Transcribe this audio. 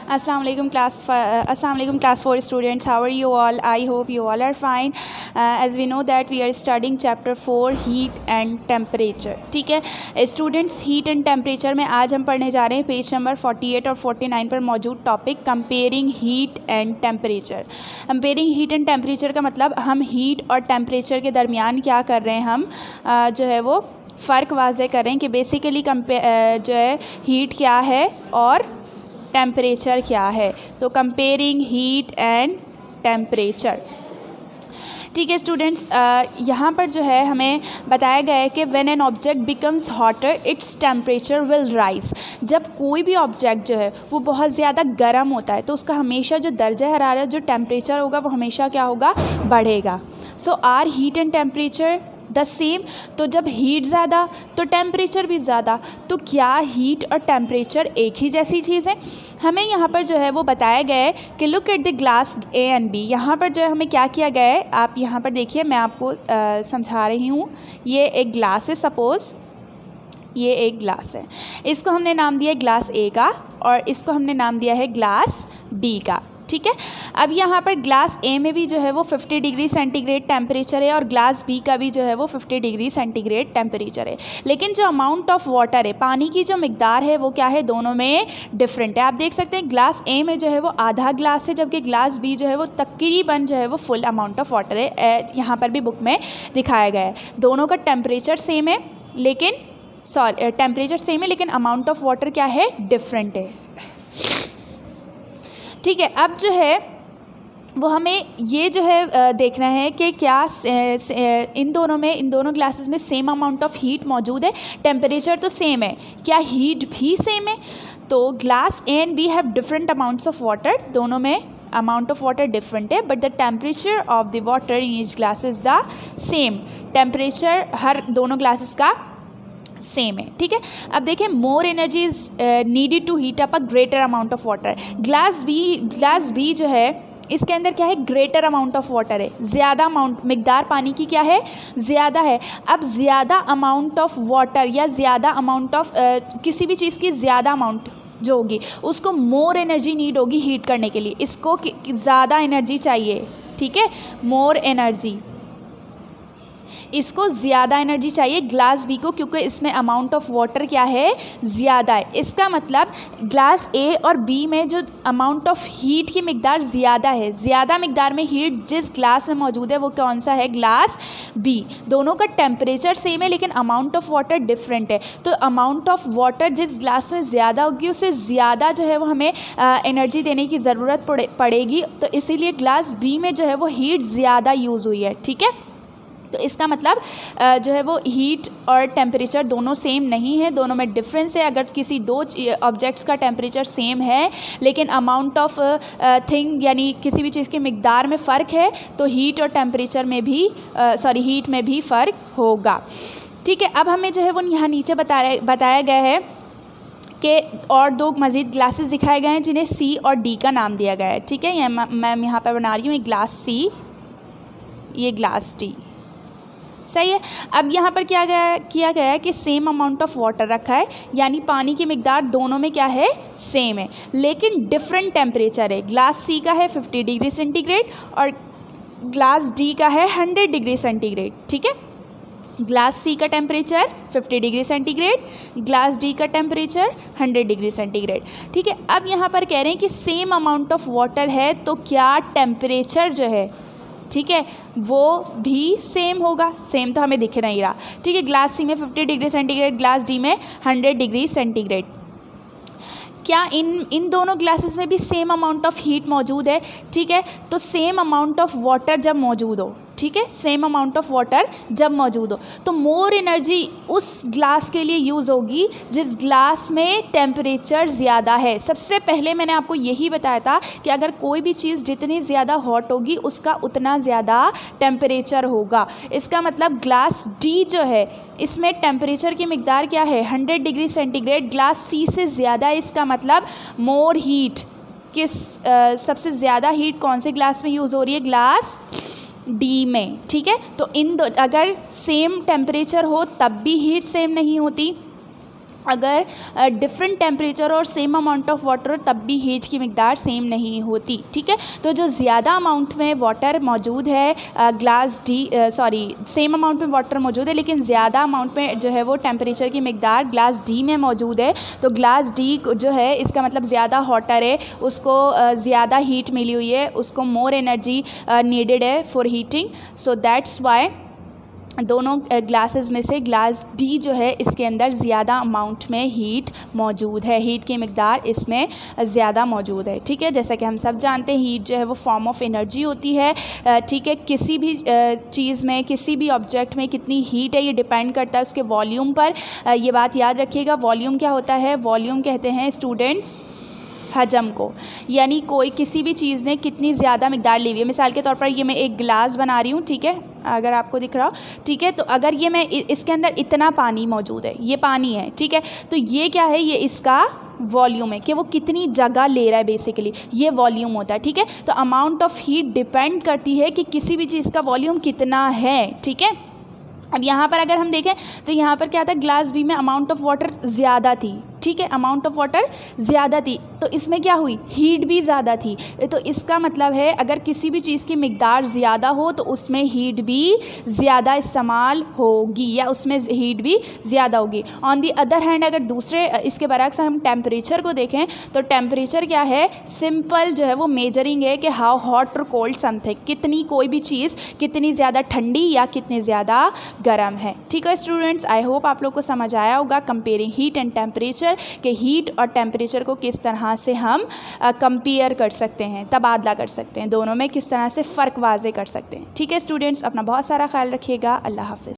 Assalamu alaikum class 4 students. How are you all? I hope you all are fine. As we know that we are studying chapter 4 heat and temperature. ठीक है students, heat and temperature में आज हम पढ़ने जा रहे हैं page number 48 और 49 पर मौजूद topic comparing heat and temperature. Comparing heat and temperature का मतलब हम हीट और टेम्परेचर के दरमियान क्या कर रहे हैं, हम जो है वो फ़र्क वाज़े कर रहे हैं कि बेसिकली जो है हीट क्या है और टेम्परेचर क्या है। तो कंपेयरिंग हीट एंड टेम्परेचर। ठीक है स्टूडेंट्स, यहाँ पर जो है हमें बताया गया है कि when an object becomes hotter its temperature will rise. जब कोई भी ऑब्जेक्ट जो है वो बहुत ज़्यादा गर्म होता है तो उसका हमेशा जो दर्जा हरारत जो टेम्परेचर होगा वो हमेशा क्या होगा, बढ़ेगा। So are heat and temperature the same. तो जब हीट ज़्यादा तो टेम्परेचर भी ज़्यादा, तो क्या हीट और टेम्परेचर एक ही जैसी चीज़ है? हमें यहाँ पर जो है वो बताया गया है कि look at the glass A and B. यहाँ पर जो है हमें क्या किया गया है, आप यहाँ पर देखिए, मैं आपको समझा रही हूँ। ये एक ग्लास है, सपोज़ ये एक ग्लास है, इसको हमने नाम दिया है ग्लास ए का और इसको हमने नाम दिया है ग्लास बी का। ठीक है, अब यहाँ पर ग्लास ए में भी जो है वो 50 डिग्री सेंटीग्रेड टेम्परेचर है और ग्लास बी का भी जो है वो 50 डिग्री सेंटीग्रेड टेम्परेचर है। लेकिन जो अमाउंट ऑफ वाटर है, पानी की जो मिकदार है वो क्या है, दोनों में डिफरेंट है। आप देख सकते हैं ग्लास ए में जो है वो आधा ग्लास है, जबकि ग्लास बी जो है वो तकरीबन जो है वो फुल अमाउंट ऑफ वाटर है। यहाँ पर भी बुक में दिखाया गया है। दोनों का टेम्परेचर सेम है लेकिन टेम्परेचर सेम है लेकिन अमाउंट ऑफ वाटर क्या है, डिफरेंट है। ठीक है, अब जो है वो हमें ये जो है देखना है कि क्या इन दोनों ग्लासेस में सेम अमाउंट ऑफ हीट मौजूद है। टेम्परेचर तो सेम है, क्या हीट भी सेम है? तो glass A and B have different amounts of water, दोनों में अमाउंट ऑफ वाटर डिफरेंट है, but the temperature of the water in each glass is the same. Temperature हर दोनों ग्लासेस का सेम है। ठीक है, अब देखें, more energy is needed to heat up a greater amount of water. Glass B जो है इसके अंदर क्या है, ग्रेटर अमाउंट ऑफ वाटर है, ज़्यादा अमाउंट मिकदार पानी की क्या है, ज़्यादा है। अब ज़्यादा अमाउंट ऑफ वाटर या ज़्यादा अमाउंट ऑफ किसी भी चीज़ की ज़्यादा अमाउंट जो होगी उसको मोर एनर्जी नीड होगी हीट करने के लिए, इसको ज़्यादा एनर्जी चाहिए। ठीक है, मोर एनर्जी, इसको ज़्यादा एनर्जी चाहिए ग्लास बी को, क्योंकि इसमें अमाउंट ऑफ वाटर क्या है, ज़्यादा है। इसका मतलब ग्लास ए और बी में जो अमाउंट ऑफ हीट की मिकदार ज़्यादा है, ज़्यादा मिकदार में हीट जिस ग्लास में मौजूद है वो कौन सा है, ग्लास बी। दोनों का टेम्परेचर सेम है लेकिन अमाउंट ऑफ वाटर डिफरेंट है। तो अमाउंट ऑफ वाटर जिस ग्लास में ज़्यादा होगी उससे ज़्यादा जो है वो हमें एनर्जी देने की ज़रूरत पड़ेगी, तो इसीलिए ग्लास बी में जो है वो हीट ज़्यादा यूज़ हुई है। ठीक है, तो इसका मतलब जो है वो हीट और टेम्परेचर दोनों सेम नहीं है, दोनों में डिफरेंस है। अगर किसी दो ऑब्जेक्ट्स का टेम्परेचर सेम है लेकिन अमाउंट ऑफ थिंग यानी किसी भी चीज़ की मिकदार में फ़र्क है तो हीट और टेम्परेचर में भी हीट में भी फ़र्क होगा। ठीक है, अब हमें जो है वो यहाँ नीचे बताया गया है कि और दो मज़ीद ग्लासेस दिखाए गए हैं जिन्हें सी और डी का नाम दिया गया है। ठीक है, मैं यहाँ पर बना रही हूँ, एक ग्लास सी, ये ग्लास डी, सही है। अब यहाँ पर किया गया है कि सेम अमाउंट ऑफ वाटर रखा है, यानी पानी की मिकदार दोनों में क्या है, सेम है, लेकिन डिफरेंट टेम्परेचर है। ग्लास सी का है 50 डिग्री सेंटीग्रेड और ग्लास डी का है 100 डिग्री सेंटीग्रेड। ठीक है, ग्लास सी का temperature 50 degree centigrade, glass D का टेम्परेचर 100 डिग्री सेंटीग्रेड। ठीक है, अब यहाँ पर कह रहे हैं कि सेम अमाउंट ऑफ वाटर है तो क्या टेम्परेचर जो है, ठीक है, वो भी सेम होगा। सेम तो हमें दिख नहीं रहा। ठीक है, ग्लास सी में 50 डिग्री सेंटीग्रेड, ग्लास डी में 100 डिग्री सेंटीग्रेड। क्या इन दोनों ग्लासेस में भी सेम अमाउंट ऑफ हीट मौजूद है? ठीक है, तो सेम अमाउंट ऑफ वाटर जब मौजूद हो, ठीक है, सेम अमाउंट ऑफ वाटर जब मौजूद हो तो मोर एनर्जी उस ग्लास के लिए यूज़ होगी जिस ग्लास में टेम्परेचर ज़्यादा है। सबसे पहले मैंने आपको यही बताया था कि अगर कोई भी चीज़ जितनी ज़्यादा हॉट होगी उसका उतना ज़्यादा टेम्परेचर होगा। इसका मतलब ग्लास डी जो है इसमें टेम्परेचर की मिकदार क्या है, 100 डिग्री सेंटीग्रेड, ग्लास सी से ज़्यादा है। इसका मतलब मोर हीट सबसे ज़्यादा हीट कौन से ग्लास में यूज़ हो रही है, ग्लास डी में। ठीक है, तो अगर सेम टेम्परेचर हो तब भी हीट सेम नहीं होती, अगर डिफरेंट टेम्परेचर और सेम अमाउंट ऑफ वाटर तब भी हीट की मिकदार सेम नहीं होती, ठीक है। तो जो ज़्यादा अमाउंट में वाटर मौजूद है सेम अमाउंट में वाटर मौजूद है लेकिन ज़्यादा अमाउंट में जो है वो टेम्परेचर की मिकदार ग्लास डी में मौजूद है, तो ग्लास डी जो है इसका मतलब ज़्यादा हॉटर है, उसको ज़्यादा हीट मिली हुई है, उसको मोर एनर्जी नीडेड है for heating. So that's why दोनों ग्लासेस में से ग्लास डी जो है इसके अंदर ज़्यादा अमाउंट में हीट मौजूद है, हीट की मिकदार इसमें ज़्यादा मौजूद है, ठीक है। जैसा कि हम सब जानते हैं हीट जो है वो फॉर्म ऑफ एनर्जी होती है, ठीक है। किसी भी चीज़ में, किसी भी ऑब्जेक्ट में कितनी हीट है ये डिपेंड करता है उसके वॉल्यूम पर। ये बात याद रखिएगा। वॉल्यूम क्या होता है? वॉल्यूम कहते हैं स्टूडेंट्स हजम को, यानी कोई किसी भी चीज़ ने कितनी ज़्यादा मिकदार ली हुई है। मिसाल के तौर पर ये मैं एक गिलास बना रही हूँ, ठीक है, अगर आपको दिख रहा हो, ठीक है। तो अगर ये मैं इसके अंदर इतना पानी मौजूद है, ये पानी है, ठीक है, तो ये क्या है? ये इसका वॉल्यूम है कि वो कितनी जगह ले रहा है, बेसिकली ये वॉल्यूम होता है, ठीक है। तो अमाउंट ऑफ हीट डिपेंड करती है कि किसी भी चीज़ का वॉल्यूम कितना है, ठीक है। अब यहाँ पर अगर हम देखें तो यहाँ पर क्या था? ग्लास बी में अमाउंट ऑफ वाटर ज़्यादा थी, ठीक है, अमाउंट ऑफ वाटर ज़्यादा थी, तो इसमें क्या हुई? हीट भी ज़्यादा थी। तो इसका मतलब है अगर किसी भी चीज़ की मिकदार ज़्यादा हो तो उसमें हीट भी ज़्यादा इस्तेमाल होगी या उसमें हीट भी ज़्यादा होगी। ऑन दी अदर हैंड अगर दूसरे इसके बरक्स हम टेम्परेचर को देखें तो टेम्परेचर क्या है? सिंपल जो है वो मेजरिंग है कि हाउ हॉट और कोल्ड समथिंग, कितनी कोई भी चीज़ कितनी ज़्यादा ठंडी या कितनी ज़्यादा गर्म है, ठीक है स्टूडेंट्स। आई होप आप लोग को समझ आया होगा कंपेयरिंग हीट एंड टेम्परेचर, कि हीट और टेम्परेचर को किस तरह से हम कंपेयर कर सकते हैं, तबादला कर सकते हैं, दोनों में किस तरह से फ़र्क वाज़े कर सकते हैं, ठीक है स्टूडेंट्स। अपना बहुत सारा ख्याल रखिएगा। अल्लाह हाफ़िज़।